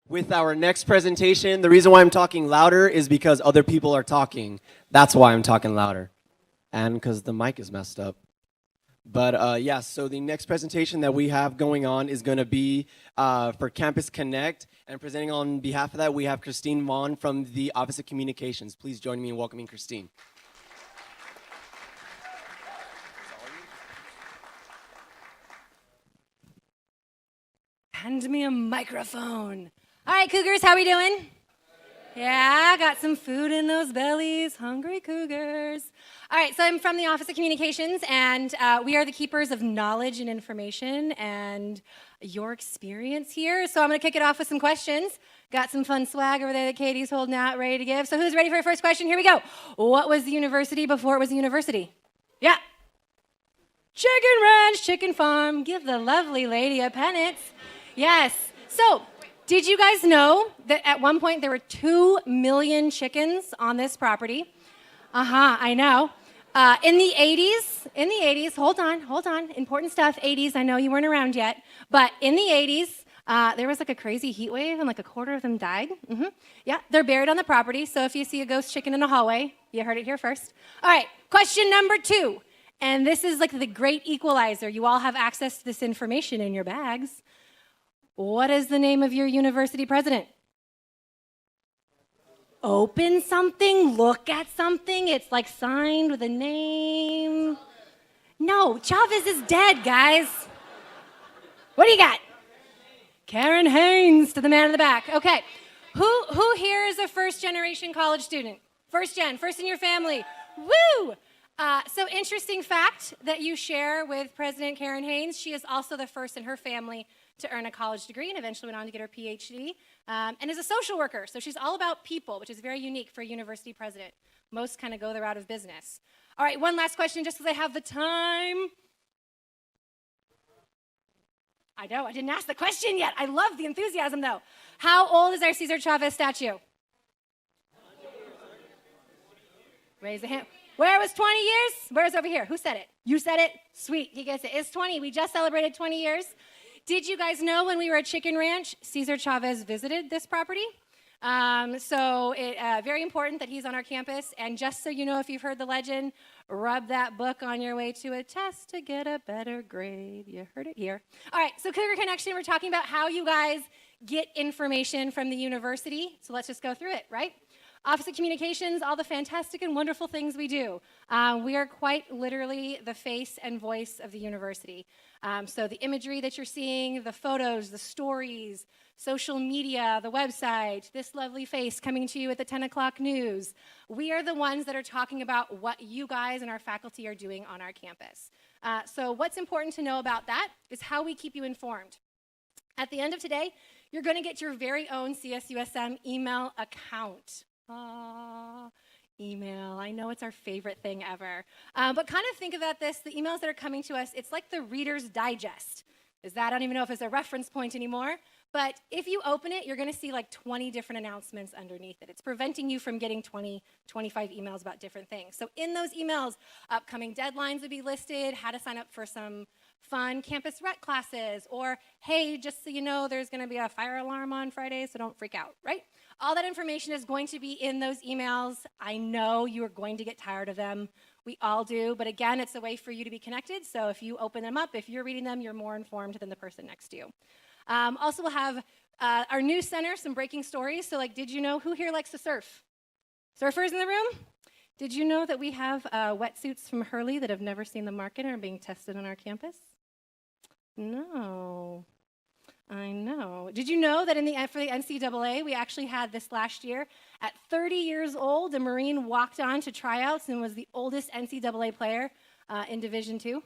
With our next presentation, the reason why I'm talking louder is because other people are talking. That's why I'm talking louder. And because the mic is messed up. But yeah, so the next presentation that we have going on is going to be for Campus Connect. And presenting on behalf of that, we have Christine Vaughn from the Office of Communications. Please join me in welcoming Christine. Hand me a microphone. All right, Cougars, how we doing? Yeah, got some food in those bellies. Hungry Cougars. All right, so I'm from the Office of Communications, and we are the keepers of knowledge and information and your experience here. So I'm going to kick it off with some questions. Got some fun swag over there that Katie's holding out, ready to give. So who's ready for your first question? Here we go. What was the university before it was a university? Yeah. Chicken Ranch, Chicken Farm. Give the lovely lady a pennant. Yes. So, did you guys know that at one point there were 2 million chickens on this property? I know. In the 80s, hold on, important stuff, 80s, I know you weren't around yet, but in the 80s, there was like a crazy heat wave and like a quarter of them died. Yeah, they're buried on the property, so if you see a ghost chicken in a hallway, you heard it here first. All right, question number 2, and this is like the great equalizer. You all have access to this information in your bags. What is the name of your university president? Open something, look at something. It's like signed with a name. No, Chavez is dead, guys. What do you got? Karen Haynes, to the man in the back. Okay, who here is a first-generation college student? First gen, first in your family. Woo! So interesting fact that you share with President Karen Haynes. She is also the first in her family to earn a college degree and eventually went on to get her PhD, and is a social worker. So she's all about people, which is very unique for a university president. Most kind of go the route of business. All right, one last question just because I have the time. I know, I didn't ask the question yet. I love the enthusiasm though. How old is our Cesar Chavez statue? Raise a hand. Where was 20 years? Where's over here? Who said it? You said it? Sweet, he gets it. It's 20. We just celebrated 20 years. Did you guys know when we were at Chicken Ranch, Cesar Chavez visited this property? So very important that he's on our campus. And just so you know, if you've heard the legend, rub that book on your way to a test to get a better grade. You heard it here. All right, so Cougar Connection, we're talking about how you guys get information from the university. So let's just go through it, right? Office of Communications, all the fantastic and wonderful things we do. We are quite literally the face and voice of the university. So the imagery that you're seeing, the photos, the stories, social media, the website, this lovely face coming to you at the 10 o'clock news. We are the ones that are talking about what you guys and our faculty are doing on our campus. So what's important to know about that is how we keep you informed. At the end of today, you're going to get your very own CSUSM email account. Email. I know it's our favorite thing ever. But kind of think about this, the emails that are coming to us, it's like the Reader's Digest. I don't even know if it's a reference point anymore, but if you open it, you're going to see like 20 different announcements underneath it. It's preventing you from getting 20, 25 emails about different things. So in those emails, upcoming deadlines would be listed, how to sign up for some fun campus rec classes, or hey, just so you know, there's going to be a fire alarm on Friday, so don't freak out, right? All that information is going to be in those emails. I know you are going to get tired of them. We all do, but again, it's a way for you to be connected, so if you open them up, if you're reading them, you're more informed than the person next to you. Also, we'll have our news center, some breaking stories. So like, did you know, who here likes to surf? Surfers in the room? Did you know that we have wetsuits from Hurley that have never seen the market and are being tested on our campus? No. I know. Did you know that for the NCAA, we actually had this last year, at 30 years old, a Marine walked on to tryouts and was the oldest NCAA player in Division II?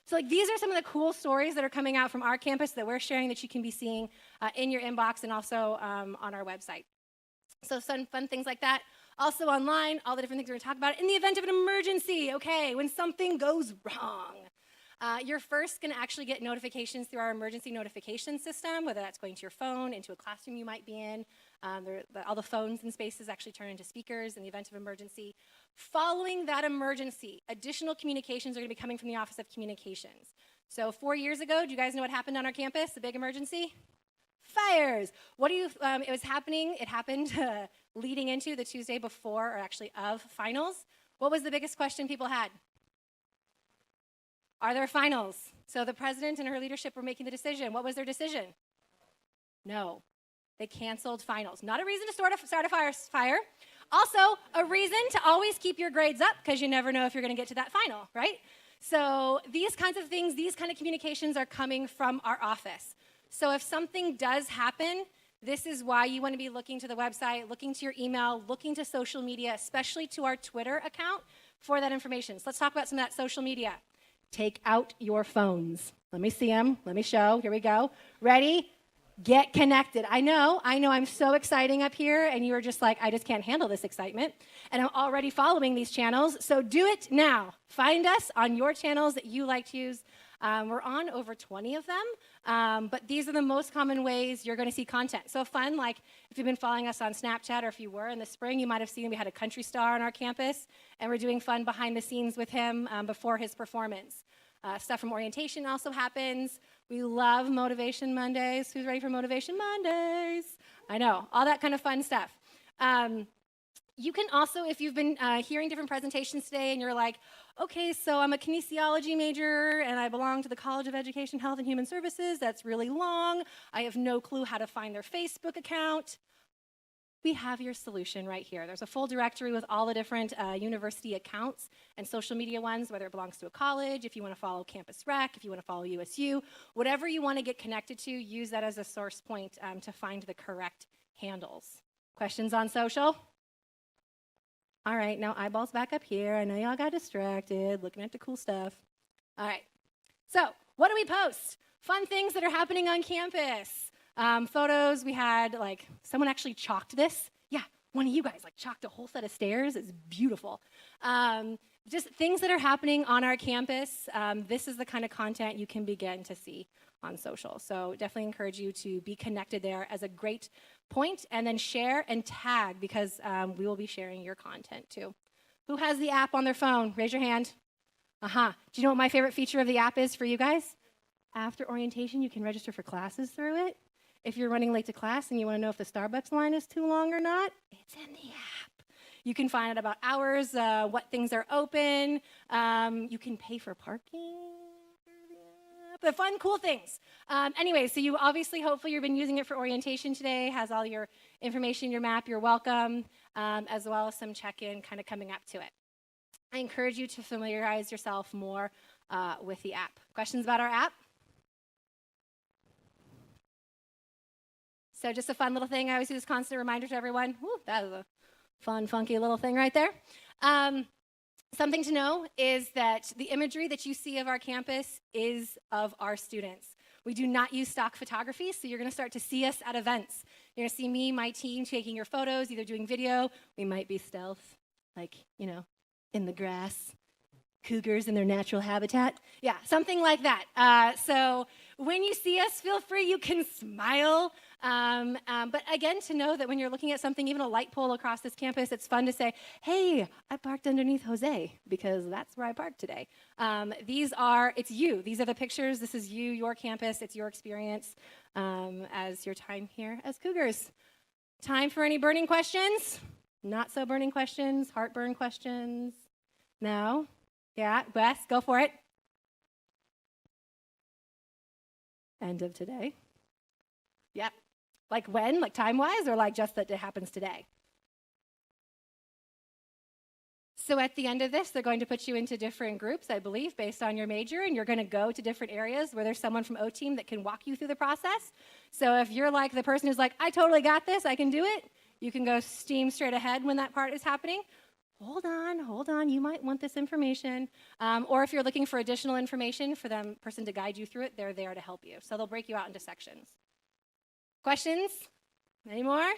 So like, these are some of the cool stories that are coming out from our campus that we're sharing that you can be seeing in your inbox and also on our website. So some fun things like that. Also online, all the different things we're going to talk about. In the event of an emergency, okay, when something goes wrong. You're first going to actually get notifications through our emergency notification system, whether that's going to your phone, into a classroom you might be in. All the phones and spaces actually turn into speakers in the event of emergency. Following that emergency, additional communications are going to be coming from the Office of Communications. So 4 years ago, do you guys know what happened on our campus, the big emergency? fires. What do you, it was happening, it happened leading into the Tuesday before, or actually of finals. What was the biggest question people had? Are there finals? So the president and her leadership were making the decision. What was their decision? No. They canceled finals. Not a reason to start a fire. Also, a reason to always keep your grades up because you never know if you're going to get to that final, right? So these kinds of things, these kind of communications are coming from our office. So if something does happen, this is why you want to be looking to the website, looking to your email, looking to social media, especially to our Twitter account for that information. So let's talk about some of that social media. Take out your phones. Let me see them. Let me show. Here we go. Ready? Get connected. I know, I'm so exciting up here, and you are just like, I just can't handle this excitement. And I'm already following these channels, so do it now. Find us on your channels that you like to use. We're on over 20 of them, but these are the most common ways you're going to see content. So fun, like if you've been following us on Snapchat, or if you were in the spring, you might have seen we had a country star on our campus, and we're doing fun behind the scenes with him before his performance. Stuff from orientation also happens. We love Motivation Mondays. Who's ready for Motivation Mondays? I know, all that kind of fun stuff. You can also, if you've been hearing different presentations today and you're like, okay, so I'm a kinesiology major and I belong to the College of Education, Health, and Human Services. That's really long. I have no clue how to find their Facebook account. We have your solution right here. There's a full directory with all the different university accounts and social media ones, whether it belongs to a college, if you want to follow Campus Rec, if you want to follow USU, whatever you want to get connected to, use that as a source point to find the correct handles. Questions on social? All right, now eyeballs back up here. I know y'all got distracted looking at the cool stuff. All right, so what do we post? Fun things that are happening on campus. Photos, we had like, someone actually chalked this. Yeah, one of you guys like chalked a whole set of stairs. It's beautiful. Just things that are happening on our campus. This is the kind of content you can begin to see on social. So definitely encourage you to be connected there as a great point, and then share and tag, because we will be sharing your content too. Who has the app on their phone? Raise your hand. Do you know what my favorite feature of the app is for you guys? After orientation, you can register for classes through it. If you're running late to class and you want to know if the Starbucks line is too long or not, it's in the app. You can find out about hours, what things are open. You can pay for parking. The fun, cool things. Anyway, so you obviously, hopefully, you've been using it for orientation today. Has all your information, your map, you're welcome, as well as some check-in kind of coming up to it. I encourage you to familiarize yourself more with the app. Questions about our app? So just a fun little thing. I always do this constant reminder to everyone. Woo, that is a fun, funky little thing right there. Something to know is that the imagery that you see of our campus is of our students. We do not use stock photography, so you're going to start to see us at events. You're going to see me, my team, taking your photos, either doing video. We might be stealth, like, you know, in the grass. Cougars in their natural habitat. Yeah, something like that. So when you see us, feel free, you can smile. But again, to know that when you're looking at something, even a light pole across this campus, it's fun to say, hey, I parked underneath Jose because that's where I parked today. It's you. These are the pictures. This is you, your campus. It's your experience as your time here as Cougars. Time for any burning questions? Not so burning questions? Heartburn questions? No? Yeah, Wes, go for it. End of today. Yep. Like when? Like time-wise, or like just that it happens today? So at the end of this, they're going to put you into different groups, I believe, based on your major, and you're going to go to different areas where there's someone from O-Team that can walk you through the process. So if you're like the person who's like, I totally got this, I can do it, you can go steam straight ahead when that part is happening. Hold on, you might want this information. Or if you're looking for additional information for the person to guide you through it, they're there to help you. So they'll break you out into sections. Questions? Any more?